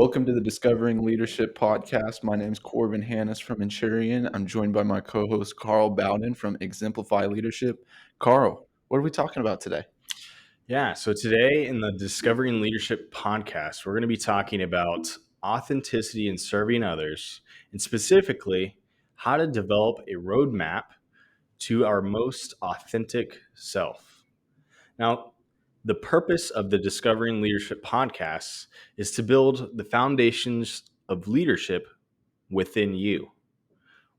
Welcome to the Discovering Leadership podcast. My name is Corbin Hannes from Inchurian. I'm joined by my co-host Carl Bowden from Exemplify Leadership. Carl, what are we talking about today? Yeah, so today in the Discovering Leadership podcast, we're going to be talking about authenticity and serving others, and specifically how to develop a roadmap to our most authentic self. Now, the purpose of the Discovering Leadership podcast is to build the foundations of leadership within you.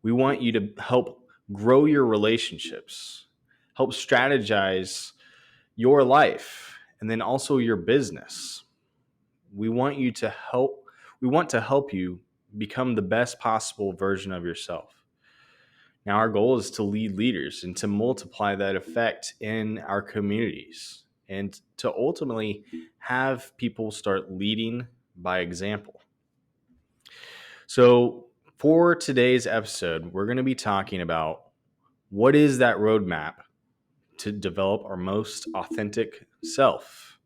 We want you to help grow your relationships, help strategize your life, and then also your business. We want you to help we want to help you become the best possible version of yourself. Now our goal is to lead leaders and to multiply that effect in our communities and to ultimately have people start leading by example. So for today's episode, we're going to be talking about what is that roadmap to develop our most authentic self.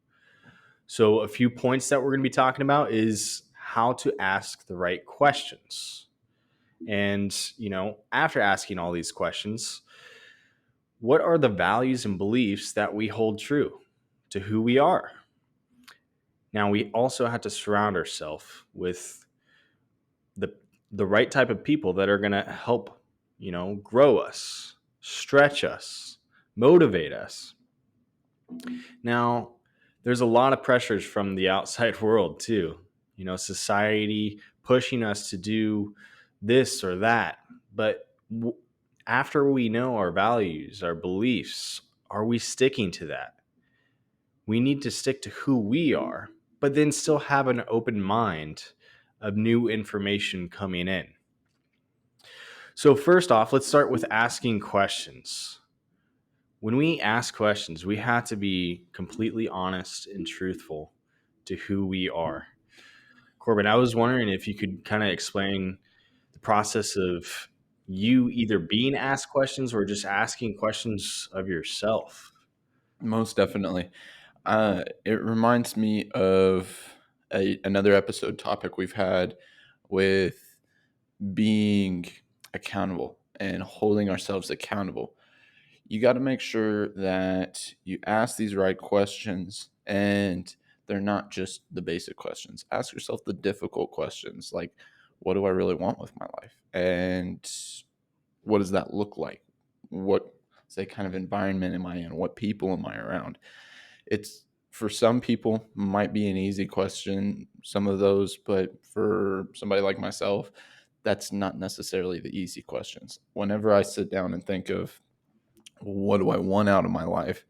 So, a few points that we're going to be talking about is how to ask the right questions. And, after asking all these questions, what are the values and beliefs that we hold true to who we are? Now, we also have to surround ourselves with the, the right type of people that are going to help, grow us, stretch us, motivate us. Now, there's a lot of pressures from the outside world too. Society pushing us to do this or that. But after we know our values, our beliefs, are we sticking to that? We need to stick to who we are, but then still have an open mind of new information coming in. So, first off, let's start with asking questions. When we ask questions, we have to be completely honest and truthful to who we are. Corbin, I was wondering if you could kind of explain the process of you either being asked questions or just asking questions of yourself. Most definitely. It reminds me of another episode topic we've had with being accountable and holding ourselves accountable. You got to make sure that you ask these right questions and they're not just the basic questions. Ask yourself the difficult questions like, what do I really want with my life? And what does that look like? What, say, kind of environment am I in? What people am I around? It's for some people might be an easy question, some of those, but for somebody like myself, that's not necessarily the easy questions. Whenever I sit down and think of what do I want out of my life,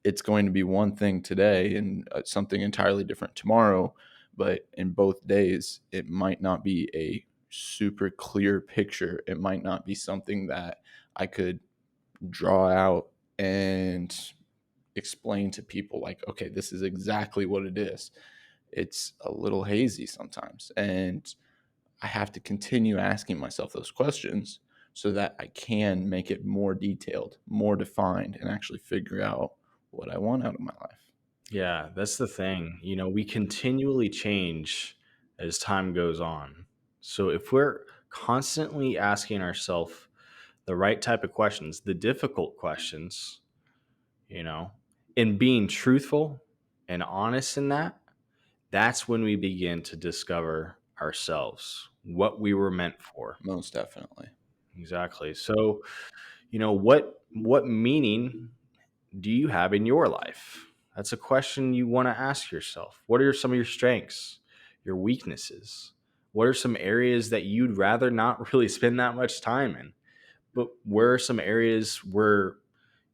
it's going to be one thing today and something entirely different tomorrow. But in both days, it might not be a super clear picture. It might not be something that I could draw out and explain to people like, okay, this is exactly what it is. It's a little hazy sometimes. And I have to continue asking myself those questions so that I can make it more detailed, more defined, and actually figure out what I want out of my life. Yeah, that's the thing. We continually change as time goes on. So if we're constantly asking ourselves the right type of questions, the difficult questions, you know, and being truthful and honest in that, that's when we begin to discover ourselves, what we were meant for. Most definitely. Exactly. So, what meaning do you have in your life? That's a question you want to ask yourself. What are some of your strengths, your weaknesses? What are some areas that you'd rather not really spend that much time in? But where are some areas where,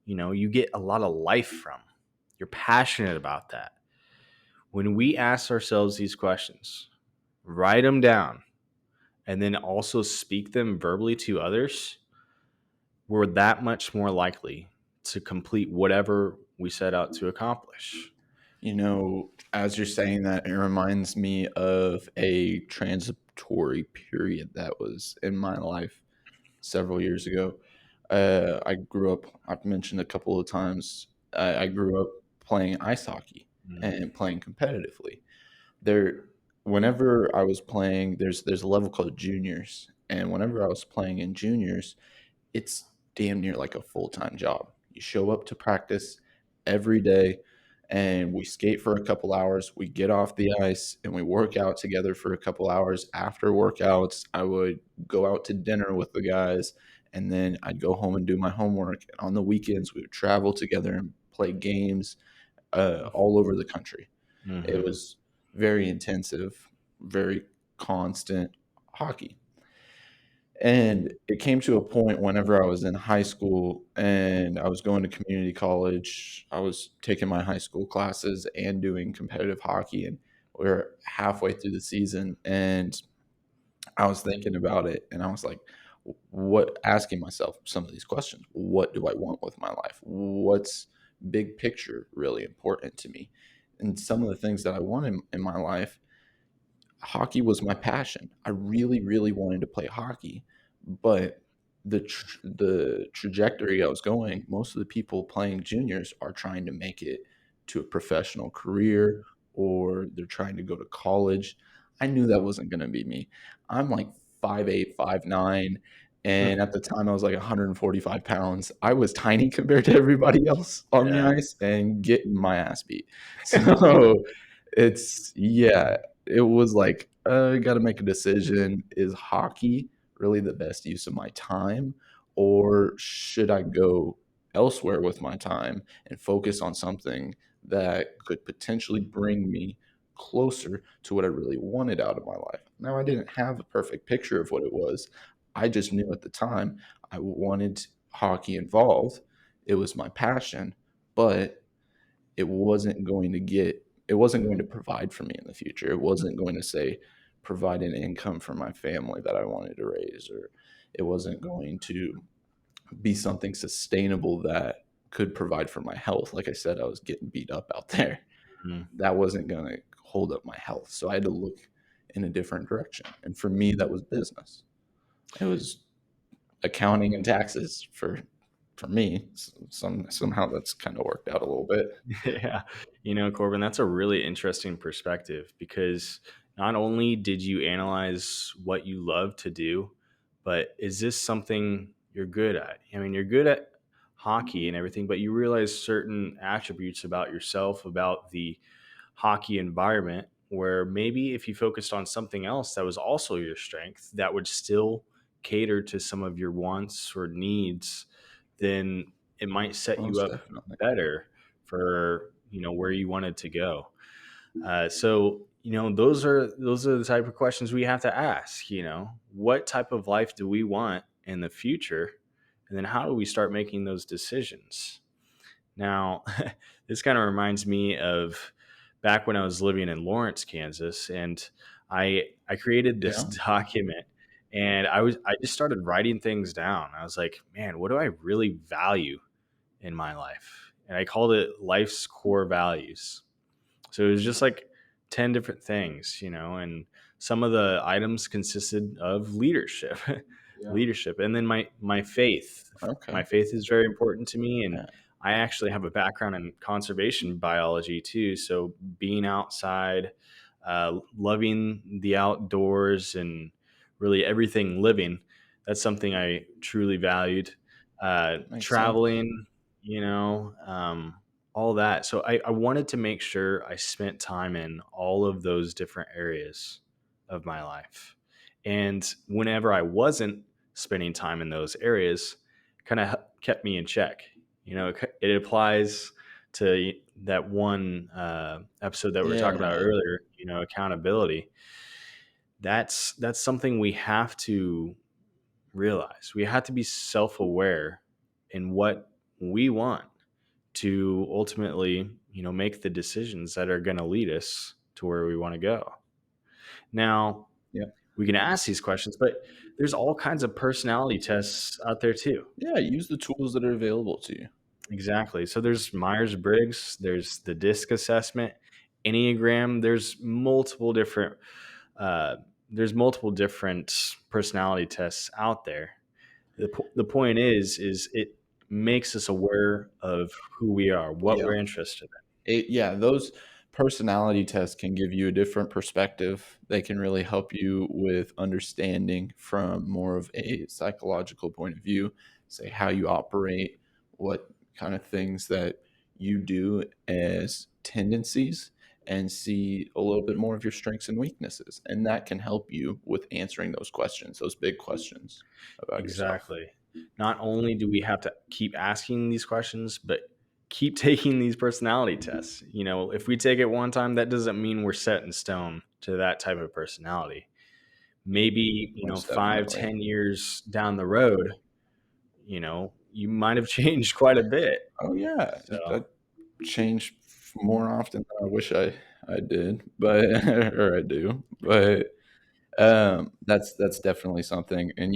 you get a lot of life from? You're passionate about that. When we ask ourselves these questions, write them down, and then also speak them verbally to others, we're that much more likely to complete whatever we set out to accomplish. As you're saying that, it reminds me of a transitory period that was in my life several years ago. I grew up, I've mentioned a couple of times, I grew up playing ice hockey Mm. and playing competitively. There, whenever I was playing, there's a level called juniors, and whenever I was playing in juniors, it's damn near like a full-time job. You show up to practice every day, and we skate for a couple hours, we get off the ice, and we work out together for a couple hours. After workouts, I would go out to dinner with the guys, and then I'd go home and do my homework, and on the weekends, we would travel together and play games, all over the country. It Hmm. was very intensive, very constant hockey. And it came to a point whenever I was in high school and I was going to community college, I was taking my high school classes and doing competitive hockey, and we are halfway through the season, and I was thinking about it, and I was like, what asking myself some of these questions. What do I want with my life? What's big picture really important to me? And some of the things that I want in my life, hockey was my passion. I really, really wanted to play hockey, but the trajectory I was going, most of the people playing juniors are trying to make it to a professional career or they're trying to go to college. I knew that wasn't going to be me. I'm like 5'8", 5'9", and at the time I was like 145 pounds. I was tiny compared to everybody else on the Yeah. ice and getting my ass beat. So yeah, it was like, I gotta make a decision. Is hockey really the best use of my time, or should I go elsewhere with my time and focus on something that could potentially bring me closer to what I really wanted out of my life? Now, I didn't have a perfect picture of what it was. I just knew at the time I wanted hockey involved. It was my passion, but it wasn't going to provide for me in the future. It wasn't going to say provide an income for my family that I wanted to raise, or it wasn't going to be something sustainable that could provide for my health. Like I said, I was getting beat up out there. Mhm. That wasn't going to hold up my health. So I had to look in a different direction. And for me, that was business. It was accounting and taxes for me. Somehow that's kind of worked out a little bit. Yeah. Corbin, that's a really interesting perspective because not only did you analyze what you love to do, but is this something you're good at? I mean, you're good at hockey and everything, but you realize certain attributes about yourself, about the hockey environment, where maybe if you focused on something else that was also your strength, that would still cater to some of your wants or needs, then it might set you Most up definitely. better for where you wanted to go. So those are the type of questions we have to ask. What type of life do we want in the future, and then how do we start making those decisions? Now, this kind of reminds me of back when I was living in Lawrence, Kansas, and I created this Yeah. document, and I just started writing things down. I was like, man, what do I really value in my life? And I called it life's core values. So it was just like 10 different things, and some of the items consisted of leadership, Yeah. leadership. And then my faith. My Okay. faith is very important to me. And Yeah. I actually have a background in conservation biology too. So being outside, loving the outdoors and really everything living, that's something I truly valued. Makes sense. Traveling, you know, um, all that. So I wanted to make sure I spent time in all of those different areas of my life. And whenever I wasn't spending time in those areas, kind of kept me in check. It applies to that one episode that we were talking about Yeah. earlier, accountability. That's something we have to realize. We have to be self-aware in what we want to ultimately, make the decisions that are going to lead us to where we want to go. Now, Yeah. we can ask these questions, but there's all kinds of personality tests out there too. Yeah, use the tools that are available to you. Exactly. So there's Myers Briggs, there's the DISC assessment, Enneagram. Uh, there's multiple different personality tests out there. The point is it makes us aware of who we are, what Yeah. we're interested Those personality tests can give you a different perspective. They can really help you with understanding from more of a psychological point of view, say how you operate, what kind of things that you do as tendencies, and see a little bit more of your strengths and weaknesses. And that can help you with answering those questions, those big questions about yourself. Exactly. Not only do we have to keep asking these questions, but keep taking these personality tests. If we take it one time, that doesn't mean we're set in stone to that type of personality. Maybe, Most 5, definitely. 10 years down the road, you might have changed quite a bit. Oh yeah, So, I change more often than I wish I did, but or I do, but that's definitely something. And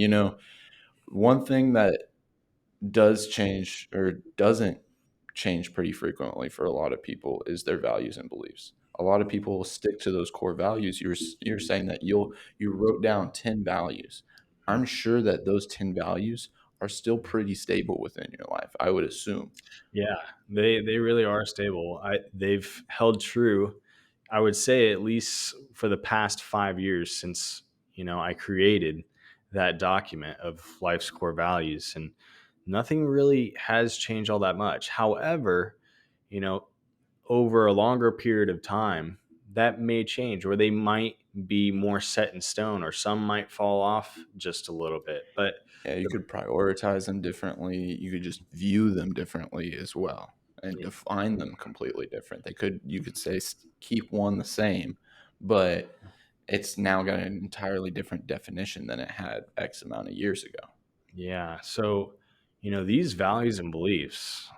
one thing that does change or doesn't change pretty frequently for a lot of people is their values and beliefs. A lot of people will stick to those core values. You're saying that you wrote down 10 values. I'm sure that those 10 values are still pretty stable within your life, I would assume. yeah, they really are stable. They've held true, I would say, at least for the past 5 years since I created that document of life's core values, and nothing really has changed all that much. However, you know, over a longer period of time, that may change, or they might be more set in stone, or some might fall off just a little bit. But Yeah, you the, could prioritize them differently. You could just view them differently as well and define them completely different. You could say keep one the same, but it's now got an entirely different definition than it had X amount of years ago. yeah, so these values and beliefs,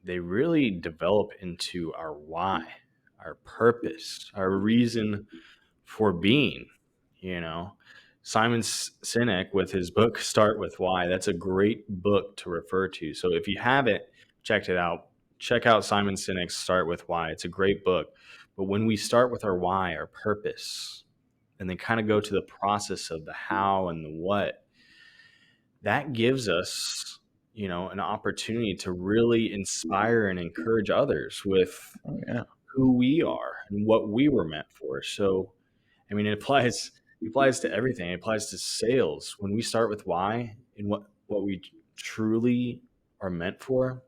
they really develop into our why, our purpose, our reason for being. You know, Simon Sinek, with his book Start With Why, that's a great book to refer to. So if you haven't checked it out, check out Simon Sinek's Start With Why. It's a great book. But when we start with our why, our purpose, and then kind of go to the process of the how and the what, that gives us an opportunity to really inspire and encourage others with Oh yeah, who we are and what we were meant for. So I mean, it applies to everything. It applies to sales. When we start with why and what we truly are meant for,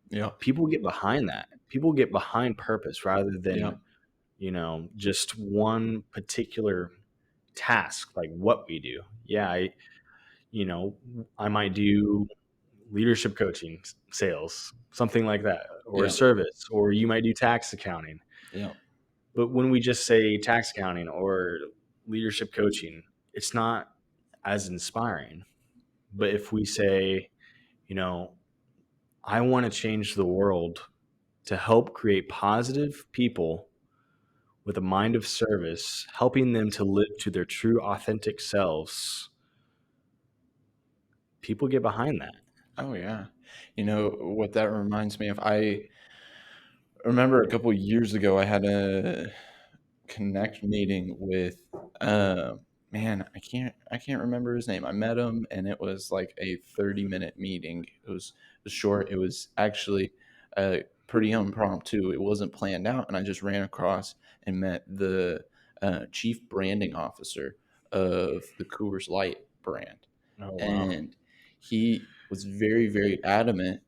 yeah, people get behind that. People get behind purpose rather yeah, than just one particular task, like what we do. Yeah, you know I might do leadership coaching, sales, something like that, or yeah, service, or you might do tax accounting. yeah. But when we just say tax accounting or leadership coaching, it's not as inspiring. But if we say, you know, I want to change the world to help create positive people with a mind of service, helping them to live to their true, authentic selves, people get behind that. Oh yeah. You know what that reminds me of? I remember a couple years ago I had a connect meeting with man, I can't remember his name. I met him and it was like a 30-minute meeting. It was short. It was actually pretty impromptu. It wasn't planned out, and I just ran across and met the chief branding officer of the Coors Light brand. Oh, wow. And he was very, very adamant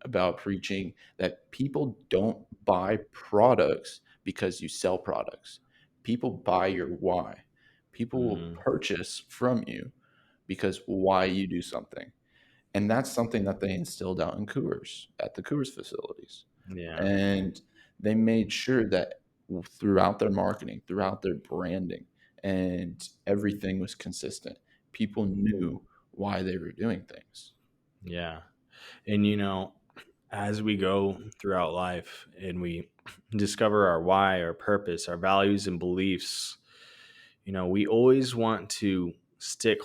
about preaching that people don't buy products because you sell products. People buy your why. People will Mm, purchase from you because why you do something. And that's something that they instilled out in Coors at the Coors facilities. yeah. And they made sure that throughout their marketing, throughout their branding, and everything was consistent. People knew why they were doing things. Yeah. And, as we go throughout life and we discover our why, our purpose, our values and beliefs, we always want to stick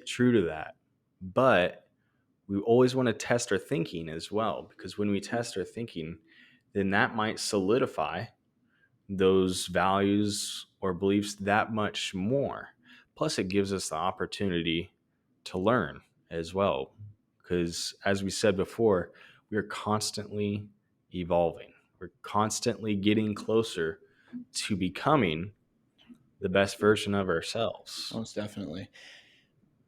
true to that. But we always want to test our thinking as well, because when we test our thinking, then that might solidify those values or beliefs that much more. Plus, it gives us the opportunity to learn as well. Because, as we said before, we are constantly evolving. We're constantly getting closer to becoming the best version of ourselves. Most definitely.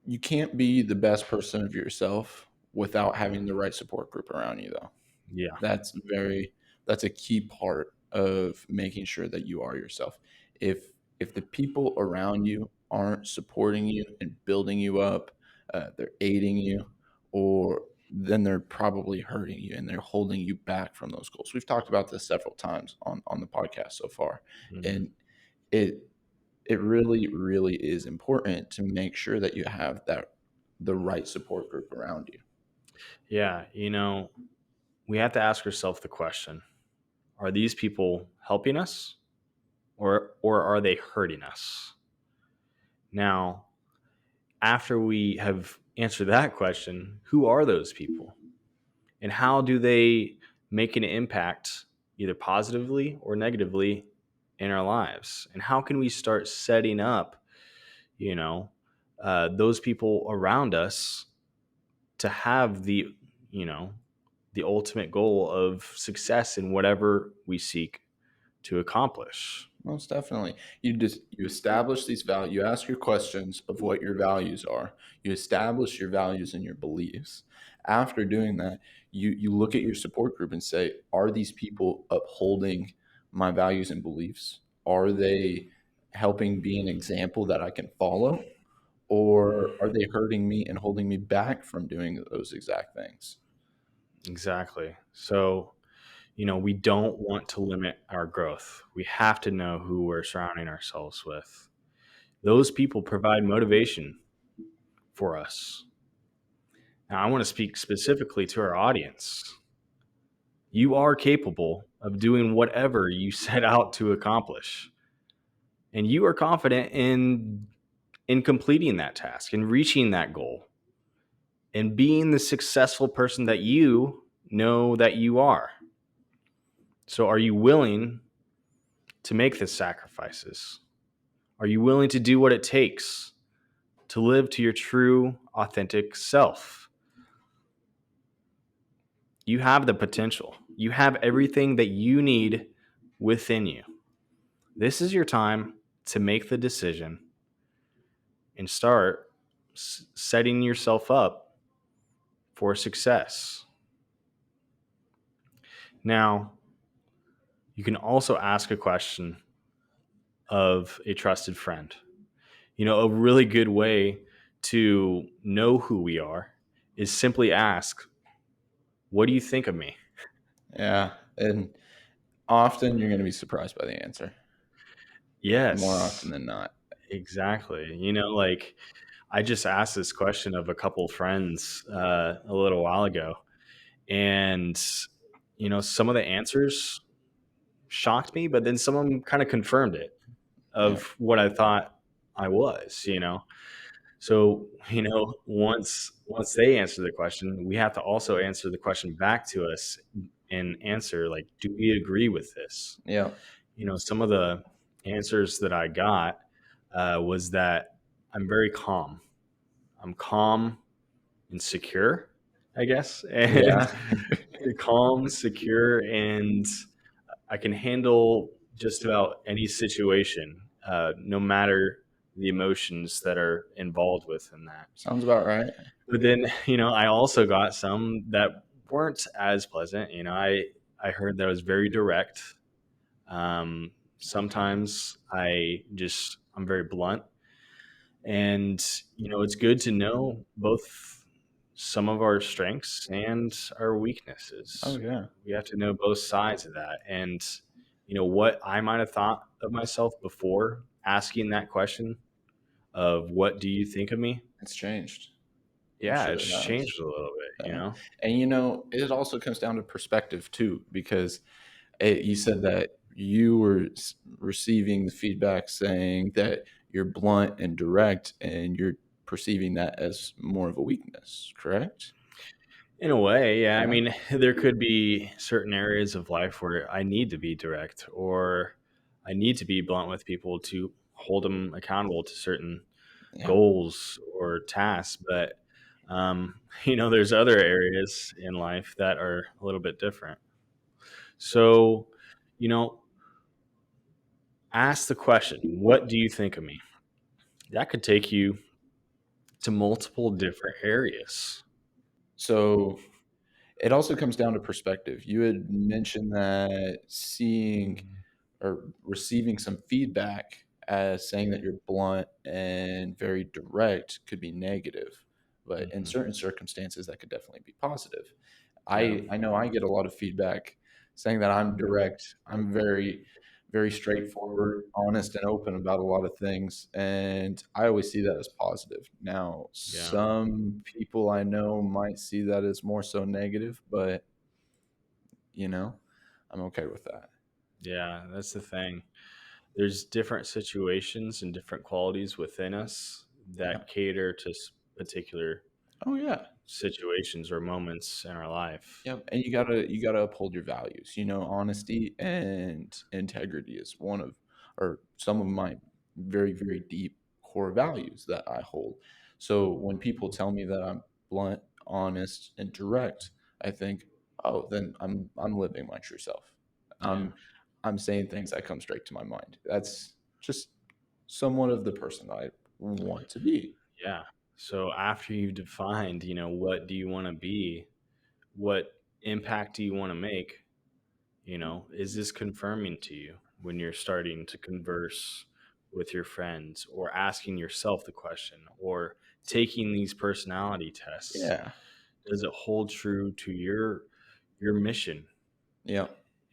You can't be the best person of yourself without having the right support group around you, though. Yeah, That's very that's a key part of making sure that you are yourself. If the people around you aren't supporting you and building you up, they're aiding you, or then they're probably hurting you and they're holding you back from those goals. We've talked about this several times on the podcast so far, hmm, and it it really really is important to make sure that you have the right support group around you. yeah. We have to ask ourselves the question: are these people helping us, or are they hurting us? Now, after we have answered that question, who are those people? And how do they make an impact, either positively or negatively, in our lives? And how can we start setting up, you know, those people around us to have you know, the ultimate goal of success in whatever we seek to accomplish? Most definitely. You establish these values. You ask your questions of what your values are. You establish your values and your beliefs. After doing that, you look at your support group and say, are these people upholding my values and beliefs? Are they helping be an example that I can follow? Or are they hurting me and holding me back from doing those exact things? Exactly. So, we don't want to limit our growth. We have to know who we're surrounding ourselves with. Those people provide motivation for us. Now, I want to speak specifically to our audience. You are capable of doing whatever you set out to accomplish, and you are confident in completing that task and reaching that goal and being the successful person that you know that you are. So, are you willing to make the sacrifices? Are you willing to do what it takes to live to your true, authentic self? You have the potential. You have everything that you need within you. This is your time to make the decision and start setting yourself up for success. Now, you can also ask a question of a trusted friend. A really good way to know who we are is simply ask, "What do you think of me?" Yeah. And often you're going to be surprised by the answer, more often Yes, than not. exactly. Like, I just asked this question of a couple friends a little while ago, and some of the answers shocked me, but then some of them kind of confirmed it Yeah. of what I thought I was. So, once they answer the question, we have to also answer the question back to us and answer, like, do we agree with this? Yeah. Some of the answers that I got was that I'm very calm. I'm calm and secure, I guess, and Yeah. calm, secure, and I can handle just about any situation, no matter the emotions that are involved within that. Sounds about right. But then, I also got some that weren't as pleasant. I heard that I was very direct. Sometimes I'm very blunt, and it's good to know both some of our strengths and our Oh, weaknesses. yeah. We have to know both sides of that, and what I might have thought of myself before asking that question of "What do you think of me?" It's changed. I'm Yeah, sure it's it has. changed a little bit. Yeah. And it also comes down to perspective too, because you said that you were receiving the feedback saying that you're blunt and direct, and you're perceiving that as more of a weakness, correct? In a way, yeah. I Yeah. mean, there could be certain areas of life where I need to be direct, or I need to be blunt with people to hold them accountable to certain Yeah. goals or tasks. But, there's other areas in life that are a little bit different. So, you know, ask the question, what do you think of me? That could take you to multiple different areas. So it also comes down to perspective. You had mentioned that seeing or receiving some feedback as saying that you're blunt and very direct could be negative, but in Hmm. certain circumstances, that could definitely be positive. Yeah. I know I get a lot of feedback saying that I'm direct. I'm very, very straightforward, honest, and open about a lot of things, and I always see that as positive. Now, Yeah. some people I know might see that as more so negative, but you know, I'm okay with that. Yeah. That's the thing. There's different situations and different qualities within us Yeah. that cater to particular Oh yeah. situations or moments in our life. Yep, and you gotta uphold your values. Honesty and integrity is one of or some of my very, very deep core values that I hold. So when people tell me that I'm blunt, honest, and direct, I think, oh, then I'm living my true self. Yeah. I'm saying things that come straight to my mind. That's just somewhat of the person I want to be. Yeah. So after you've defined, what do you want to be? What impact do you want to make? Is this confirming to you when you're starting to converse with your friends or asking yourself the question or taking these personality tests? Yeah. Does it hold true to your mission Yeah.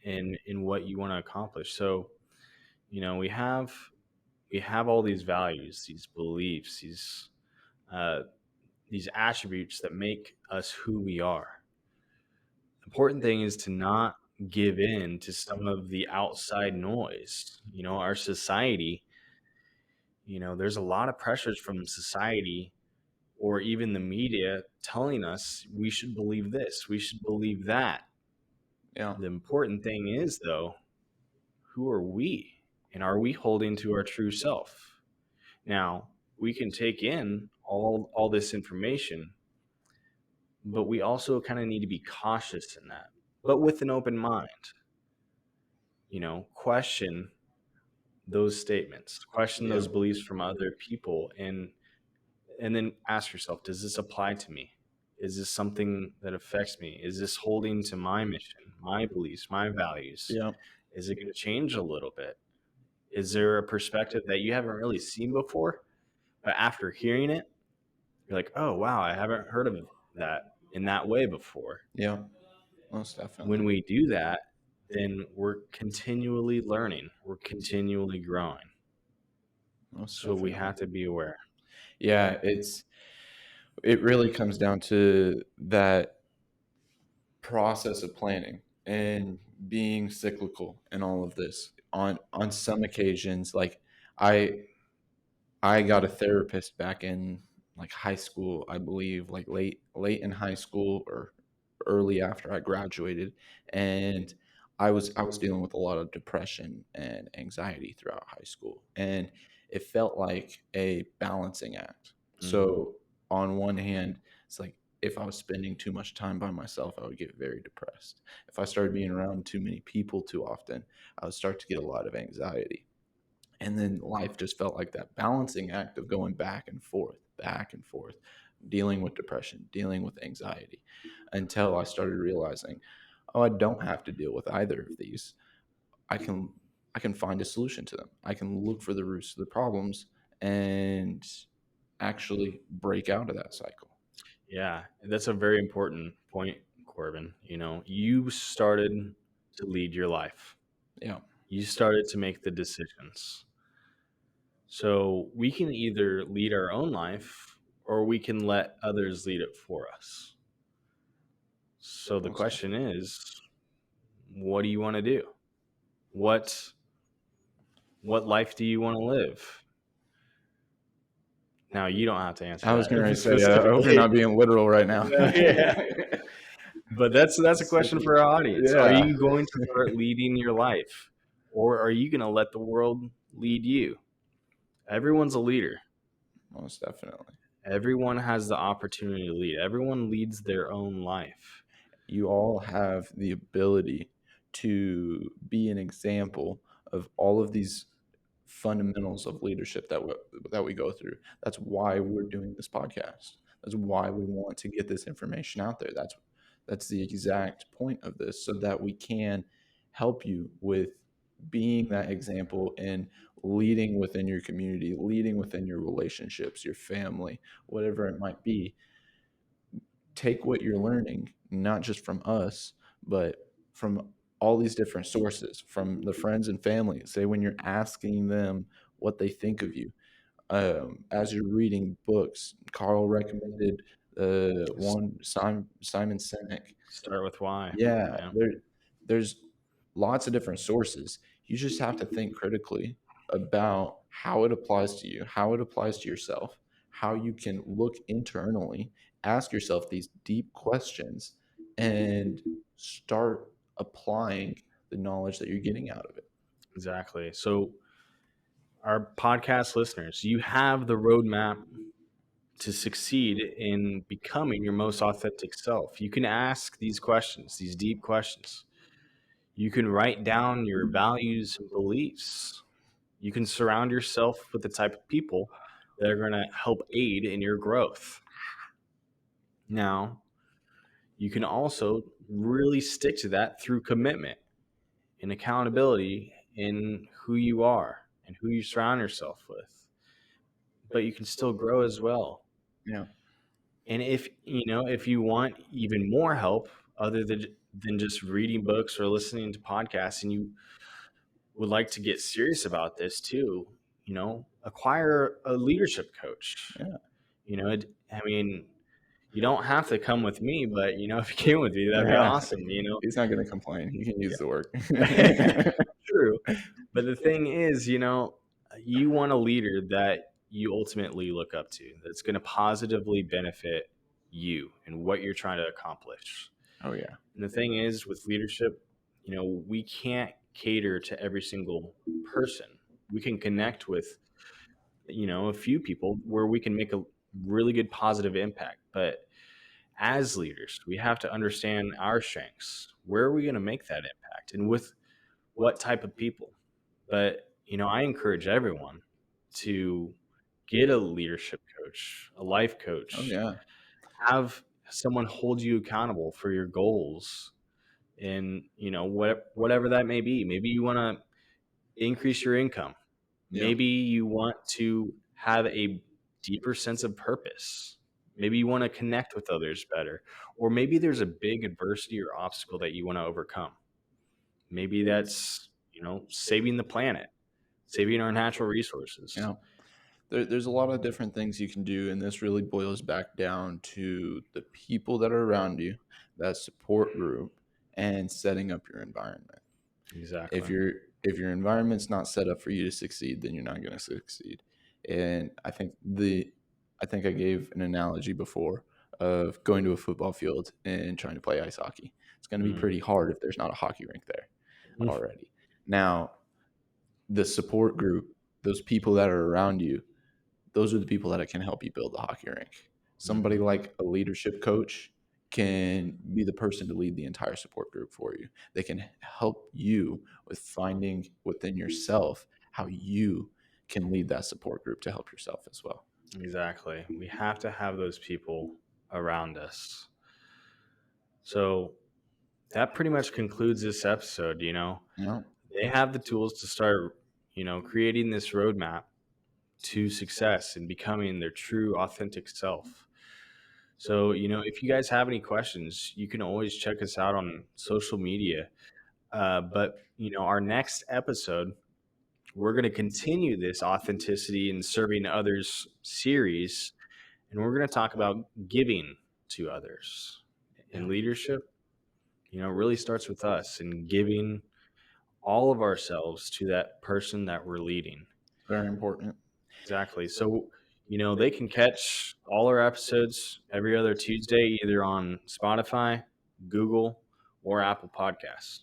and in what you want to accomplish? So, we have all these values, these beliefs, uh, these attributes that make us who we are. Important thing is to not give in to some of the outside noise. Our society, there's a lot of pressures from society or even the media telling us we should believe this, we should believe that. Yeah. The important thing is, though, who are we? And are we holding to our true self? Now, we can take in all this information, but we also kind of need to be cautious in that, but with an open mind. Question those statements, question Yeah. those beliefs from other people, and then ask yourself, does this apply to me? Is this something that affects me? Is this holding to my mission, my beliefs, my values? Yeah. Is it going to change a little bit? Is there a perspective that you haven't really seen before, but after hearing it, you're like, oh wow, I haven't heard of that in that way before? Yeah. Most When definitely. we do that, then we're continually learning, we're continually growing. Most So we definitely. have to be aware. Yeah, it really comes down to that process of planning and being cyclical in all of this. On some occasions, like I I got a therapist back in like high school, I believe, like late in high school or early after I graduated, and I was dealing with a lot of depression and anxiety throughout high school, and it felt like a balancing act. Hmm. So on one hand, it's like if I was spending too much time by myself, I would get very depressed. If I started being around too many people too often, I would start to get a lot of anxiety. And then life just felt like that balancing act of going back and forth, dealing with depression, dealing with anxiety, until I started realizing, oh, I don't have to deal with either of these. I can I can find a solution to them. I can look for the roots of the problems and actually break out of that cycle. Yeah, that's a very important point, Corbin. You started to lead your life. Yeah. You started to make the decisions. So we can either lead our own life or we can let others lead it for us. So the Most question definitely. is, what do you want to do? What what life do you want to live? Now you don't have to answer I was that going to say, I hope you're specifically. not being literal right now. No, yeah. But that's a question for our audience. Are Yeah. you going to start leading your life, or are you going to let the world lead you? Everyone's a leader. Most definitely. Everyone has the opportunity to lead. Everyone leads their own life. You all have the ability to be an example of all of these fundamentals of leadership that we go through. That's why we're doing this podcast. That's why we want to get this information out there. That's the exact point of this, so that we can help you with being that example and leading within your community, leading within your relationships, your family, whatever it might be. Take what you're learning, not just from us, but from all these different sources, from the friends and family. Say when you're asking them what they think of you, as you're reading books. Carl recommended one Simon Sinek. Start with why. Yeah, Yeah, there's lots of different sources. You just have to think critically about how it applies to you, how it applies to yourself, how you can look internally, ask yourself these deep questions, and start applying the knowledge that you're getting out of it. exactly. So, our podcast listeners, you have the roadmap to succeed in becoming your most authentic self. You can ask these questions, these deep questions. You can write down your values and beliefs. You can surround yourself with the type of people that are going to help aid in your growth. Now, you can also really stick to that through commitment and accountability in who you are and who you surround yourself with. But you can still grow as well. Yeah, And if you want even more help other than just reading books or listening to podcasts, and you would like to get serious about this too, acquire a leadership coach. yeah, I mean, you don't have to come with me, but if you came with me, that'd be yeah. awesome. He's not going to complain. He can use the work. True. But the thing is, you want a leader that you ultimately look up to, that's going to positively benefit you and what you're trying to accomplish. Oh yeah, And the thing is, with leadership, we can't cater to every single person. We can connect with, a few people where we can make a really good positive impact. But as leaders, we have to understand our strengths. Where are we going to make that impact? And with what type of people? But, I encourage everyone to get a leadership coach, a life oh coach, yeah, have someone hold you accountable for your goals and, whatever that may be. Maybe you want to increase your income. yeah, Maybe you want to have a deeper sense of purpose. Maybe you want to connect with others better. Or maybe there's a big adversity or obstacle that you want to overcome. Maybe that's, saving the planet, saving our natural resources. yeah. There's a lot of different things you can do, and this really boils back down to the people that are around you, that support group, and setting up your environment. If Exactly. your if your environment's not set up for you to succeed, then you're not going to succeed. And I think I gave an analogy before of going to a football field and trying to play ice hockey. It's going to be Mm. pretty hard if there's not a hockey rink there already. Now, the support group, those people that are around you, those are the people that can help you build the hockey rink. Somebody Mhm. like a leadership coach can be the person to lead the entire support group for you. They can help you with finding within yourself how you can lead that support group to help yourself as well. Exactly. We have to have those people around us. So that pretty much concludes this episode. You know? They have the tools to start, creating this roadmap to success and becoming their true, authentic self. So, if you guys have any questions, you can always check us out on social media. But, our next episode, we're going to continue this authenticity and serving others series, and we're going to talk about giving to others. Yeah. And leadership, really starts with us and giving all of ourselves to that person that we're leading. Very important. Exactly. So, they can catch all our episodes every other Tuesday, either on Spotify, Google, or Apple Podcasts.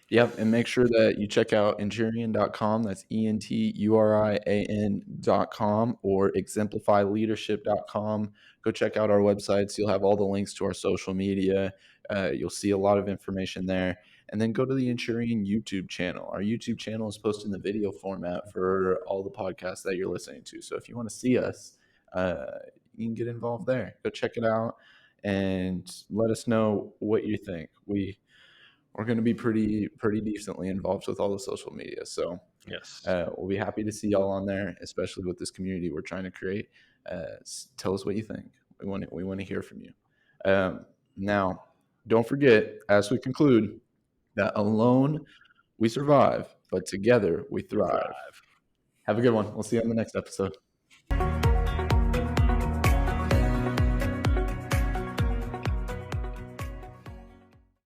Yep, and make sure that you check out Enturian.com. That's ENTURIAN.com or exemplifyleadership.com. Go check out our websites. You'll have all the links to our social media. You'll see a lot of information there. And then go to the Insuring YouTube channel. Our YouTube channel is posted in the video format for all the podcasts that you're listening to. So if you want to see us, you can get involved there. Go check it out and let us know what you think. We're going to be pretty decently involved with all the social media. So Yes. we'll be happy to see y'all on there, especially with this community we're trying to create. Tell us what you think. We want to hear from you. Now, don't forget, as we conclude, that alone we survive, but together we We thrive. thrive. Have a good one. We'll see you on the next episode.